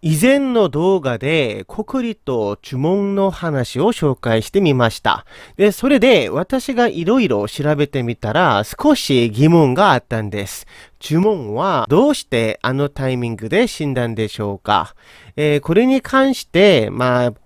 以前の動画で国理と呪文の話を紹介してみました。で、それで私がいろいろ調べてみたら少し疑問があったんです。呪文はどうしてあのタイミングで死んだんでしょうか。これに関して、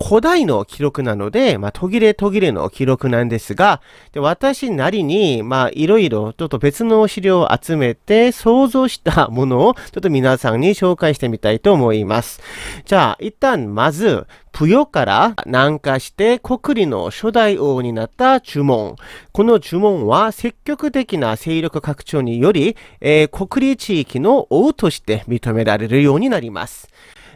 古代の記録なので、途切れ途切れの記録なんですが、で私なりに、いろいろちょっと別の資料を集めて想像したものをちょっと皆さんに紹介してみたいと思います。じゃあ、一旦まず、プヨから南下して国理の初代王になった呪文。この呪文は積極的な勢力拡張により、国理地域の王として認められるようになります。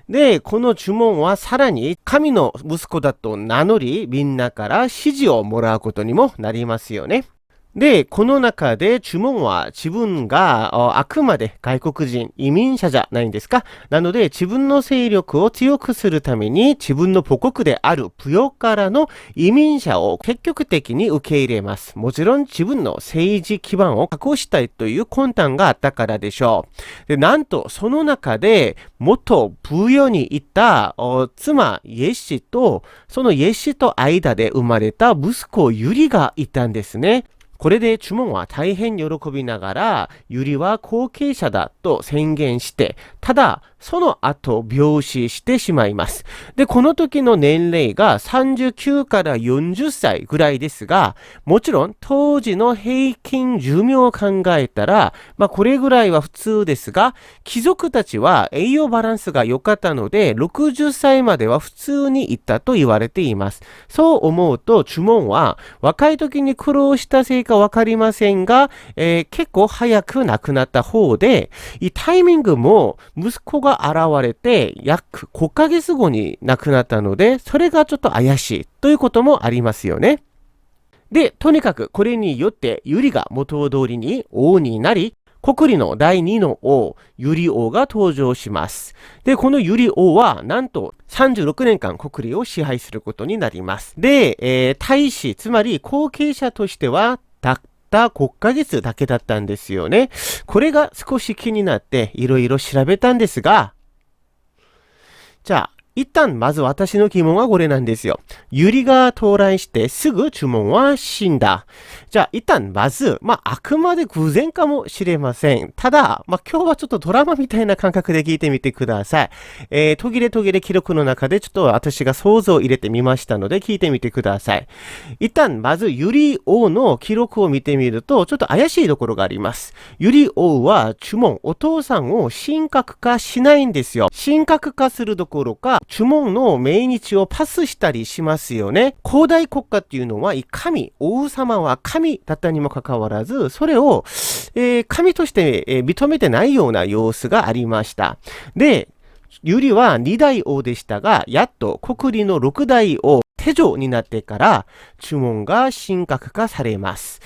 で、この呪文はさらに神の息子だと名乗り、みんなから指示をもらうことにもなりますよね。で、この中で呪文は自分があくまで外国人、移民者じゃないんですか。なので自分の勢力を強くするために自分の母国であるプヨからの移民者を積極的に受け入れます。もちろん自分の政治基盤を確保したいという魂胆があったからでしょう。で、なんとその中で元プヨにいた妻イエシとそのイエシと間で生まれた息子ユリがいたんですね。これで呪文は大変喜びながら、ユリは後継者だと宣言して、ただ、その後病死してしまいます。で、この時の年齢が39から40歳ぐらいですが、もちろん当時の平均寿命を考えたら、これぐらいは普通ですが、貴族たちは栄養バランスが良かったので、60歳までは普通にいったと言われています。そう思うと、呪文は若い時に苦労したせいかわかりませんが、結構早く亡くなった方で、タイミングも息子が現れて約5ヶ月後に亡くなったので、それがちょっと怪しいということもありますよね。で、とにかくこれによってユリが元通りに王になり、国理の第2の王、ユリ王が登場します。で、このユリ王は、なんと36年間国理を支配することになります。で、大使、つまり後継者としては、たった5ヶ月だけだったんですよね。これが少し気になっていろいろ調べたんですが、じゃあ、一旦まず私の疑問はこれなんですよ。ユリが到来してすぐ呪文は死んだ。じゃあ一旦まず、あくまで偶然かもしれません。ただ、今日はちょっとドラマみたいな感覚で聞いてみてください。途切れ途切れ記録の中でちょっと私が想像を入れてみましたので聞いてみてください。一旦まずユリ王の記録を見てみるとちょっと怪しいところがあります。ユリ王は呪文、お父さんを神格化しないんですよ。神格化するどころか、呪文の命日をパスしたりしますよね。古代国家っていうのは神、王様は神だったにもかかわらず、それを、神として、認めてないような様子がありました。で、ユリは2代王でしたが、やっと国理の6代王、手錠になってから呪文が神格化されます。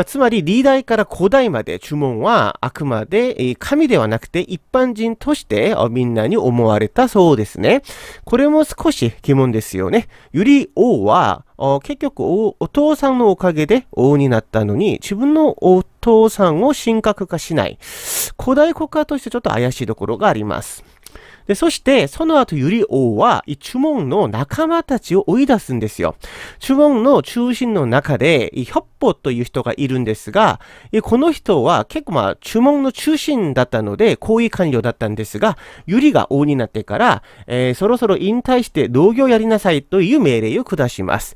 つまり2代から5代まで呪文はあくまで神ではなくて一般人としてみんなに思われたそうですね。これも少し疑問ですよね。ユリ王は結局お父さんのおかげで王になったのに自分のお父さんを神格化しない。古代国家としてちょっと怪しいところがあります。で、そして、その後、ユリ王は、呪文の仲間たちを追い出すんですよ。呪文の中心の中で、ヒョッポという人がいるんですが、この人は結構呪文の中心だったので、高位官僚だったんですが、ユリが王になってから、そろそろ引退して農業やりなさいという命令を下します。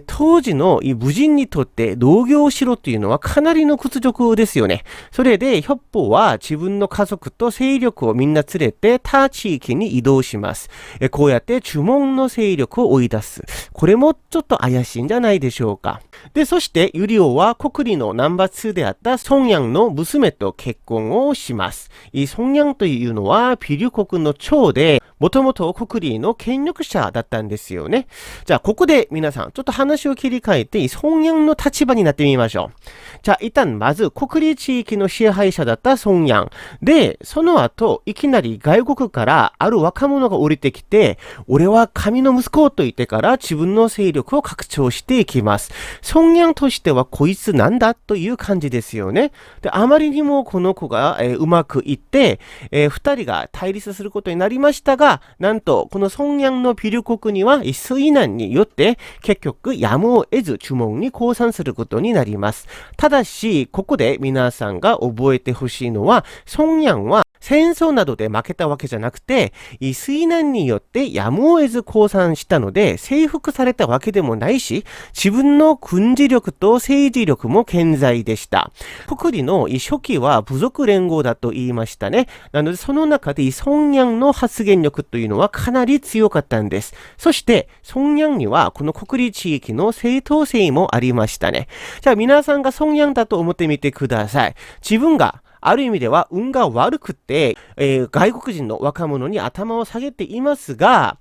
当時の武人にとって農業をしろというのはかなりの屈辱ですよね。それで、ヒョッポは自分の家族と勢力をみんな連れて、地域に移動します。こうやって呪文の勢力を追い出す。これもちょっと怪しいんじゃないでしょうか。で、そしてユリオは国理のナンバー2であったソンヤンの娘と結婚をします。ソンヤンというのはピリュ国の長で、もともと国理の権力者だったんですよね。じゃあ、ここで皆さん、ちょっと話を切り替えて、ソンヤンの立場になってみましょう。じゃあ、一旦まず国理地域の支配者だったソンヤン。で、その後、いきなり外国からある若者が降りてきて、俺は神の息子と言ってから自分の勢力を拡張していきます。ソンヤンとしてはこいつなんだという感じですよね。で、あまりにもこの子が、うまくいって、二人が対立することになりましたが、が、なんと、この孫楊の微力国には、水難によって、結局、やむを得ず、呪文に降参することになります。ただし、ここで皆さんが覚えてほしいのは、孫楊は、戦争などで負けたわけじゃなくて、水難によってやむを得ず降参したので、征服されたわけでもないし、自分の軍事力と政治力も健在でした。国理の初期は部族連合だと言いましたね。なので、その中で孫楊の発言力というのはかなり強かったんです。そして、孫楊にはこの国理地域の正当性もありましたね。じゃあ皆さんが孫楊だと思ってみてください。自分がある意味では運が悪くて、外国人の若者に頭を下げていますが、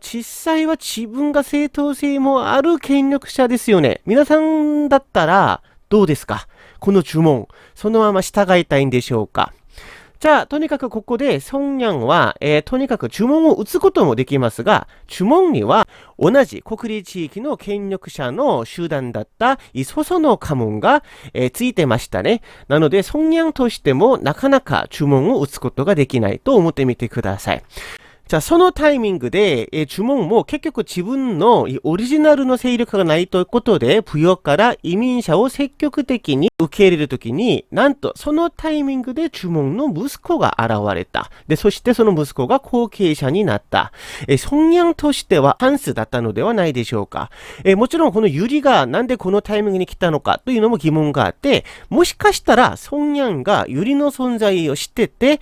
実際は自分が正当性もある権力者ですよね。皆さんだったらどうですか？この呪文、そのまま従いたいんでしょうか？じゃあ、とにかくここで、孫楊は、とにかく呪文を打つこともできますが、呪文には同じ国立地域の権力者の集団だったソソの家紋が、ついてましたね。なので、孫楊としてもなかなか呪文を打つことができないと思ってみてください。じゃあ、そのタイミングで、呪文も結局自分のオリジナルの勢力がないということで、不要から移民者を積極的に受け入れるときに、なんとそのタイミングで呪文の息子が現れた。で、そしてその息子が後継者になった。孫楊としてはチャンスだったのではないでしょうか。もちろんこのユリがなんでこのタイミングに来たのかというのも疑問があって、もしかしたら孫楊がユリの存在を知ってて、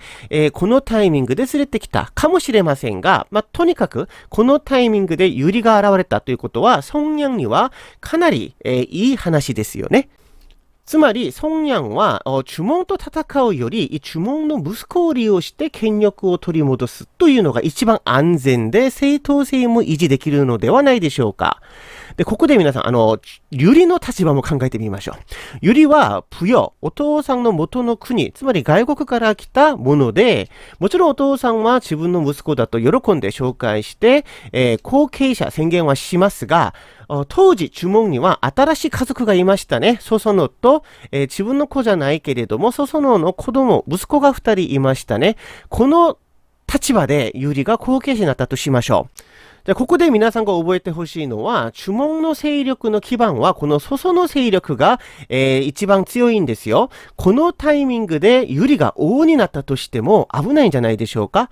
このタイミングで連れてきたかもしれませんが、とにかくこのタイミングでユリが現れたということは、孫楊にはかなり、いい話ですよね。つまり、孫楊は、呪文と戦うより、呪文の息子を利用して権力を取り戻すというのが一番安全で正当性も維持できるのではないでしょうか。で、ここで皆さん、ユリの立場も考えてみましょう。ユリは、プヨ、お父さんの元の国、つまり外国から来たもので、もちろんお父さんは自分の息子だと喜んで紹介して、後継者宣言はしますが、当時、呪文には新しい家族がいましたね。ソソノと、自分の子じゃないけれども、ソソノの子供、息子が2人いましたね。この立場でユリが後継者になったとしましょう。じゃあ、ここで皆さんが覚えてほしいのは、呪文の勢力の基盤は、このソソの勢力が、一番強いんですよ。このタイミングでユリが王になったとしても危ないんじゃないでしょうか。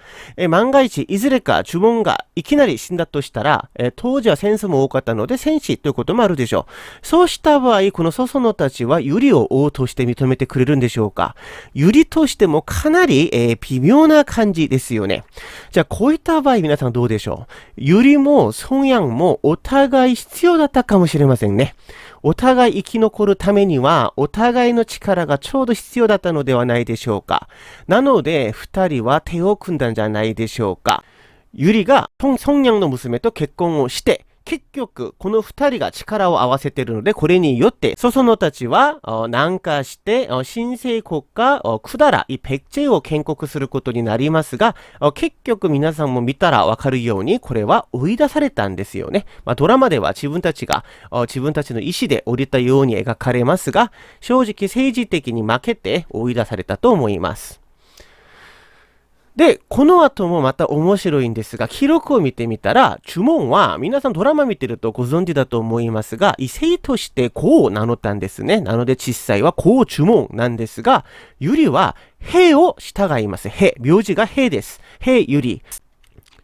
万が一、いずれか呪文がいきなり死んだとしたら、当時は戦争も多かったので戦死ということもあるでしょう。そうした場合、このソソノたちはユリを王として認めてくれるんでしょうか。ユリとしてもかなり、微妙な感じですよね。じゃあ、こういった場合、皆さんどうでしょう。ユリも孫楊もお互い必要だったかもしれませんね。お互い生き残るためにはお互いの力がちょうど必要だったのではないでしょうか。なので二人は手を組んだんじゃないでしょうか。ユリが孫楊の娘と結婚をして結局、この二人が力を合わせているので、これによって、ソソノたちは、南下して、新生国家、クダラ、ペクチェを建国することになりますが、結局皆さんも見たらわかるように、これは追い出されたんですよね。ドラマでは自分たちが、自分たちの意思で降りたように描かれますが、正直政治的に負けて追い出されたと思います。で、この後もまた面白いんですが、記録を見てみたら、呪文は、皆さんドラマ見てるとご存知だと思いますが、異性としてこう名乗ったんですね。なので、実際はこう呪文なんですが、ユリは、兵を従います。兵。名字が兵です。兵ユリ。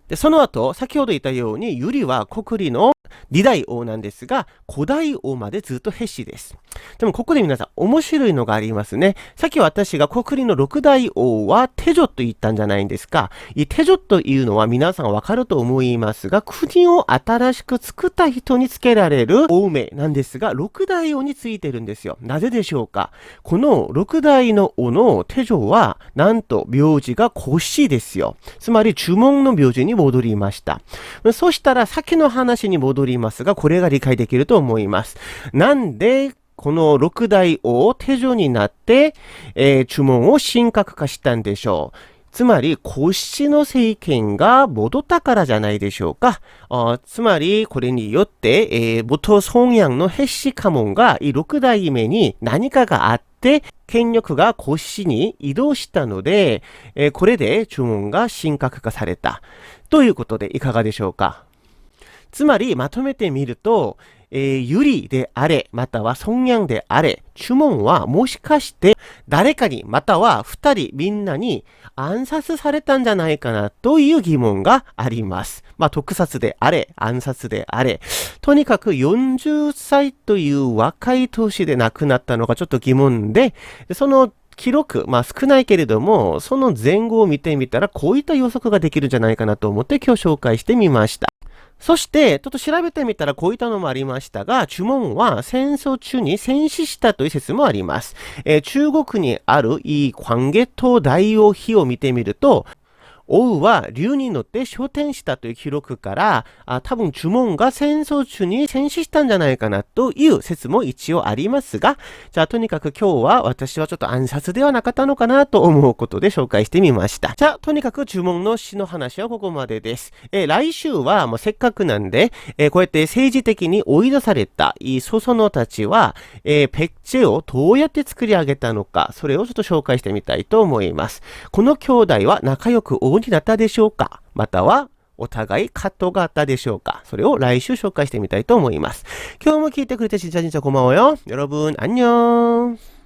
で、その後、先ほど言ったように、ユリは国理の二代王なんですが、古代王までずっと兵士です。でもここで皆さん面白いのがありますね。さっき私が国理の六代王はテジョと言ったんじゃないんですか。テジョというのは皆さんわかると思いますが、国を新しく作った人につけられる王名なんですが、六代王についてるんですよ。なぜでしょうか。この六代の王のテジョは、なんと名字がコシですよ。つまり呪文の名字に戻りました。そしたら先の話に戻りますが、これが理解できると思います。なんで、この六代王テジョになって、呪文を神格化したんでしょう。つまり、コシの政権が戻ったからじゃないでしょうか。つまり、これによってって、元孫楊のヘッシ家紋が六代目に何かがあって、、権力が皇室に移動したので、これで呪文が神格化された。ということでいかがでしょうか。つまり、まとめてみると、ユリであれ、またはソンヤンであれ、呪文はもしかして誰かに、または二人みんなに暗殺されたんじゃないかなという疑問があります。特殺であれ、暗殺であれ、とにかく40歳という若い年で亡くなったのがちょっと疑問で、その記録、少ないけれども、その前後を見てみたら、こういった予測ができるんじゃないかなと思って今日紹介してみました。そして、ちょっと調べてみたらこういったのもありましたが、呪文は戦争中に戦死したという説もあります。中国にあるい광개토大王碑を見てみると、王は竜に乗って昇天したという記録から、多分呪文が戦争中に戦死したんじゃないかなという説も一応ありますが、じゃあとにかく今日は私はちょっと暗殺ではなかったのかなと思うことで紹介してみました。じゃあとにかく呪文の詩の話はここまでです。来週はもうせっかくなんで、こうやって政治的に追い出された祖孫たちは、ペッチェをどうやって作り上げたのか、それをちょっと紹介してみたいと思います。この兄弟は仲良く王になったでしょうか、またはお互い葛藤があったでしょうか、それを来週紹介してみたいと思います。今日も聞いてくれて진짜 고마워요。여러분、안녕。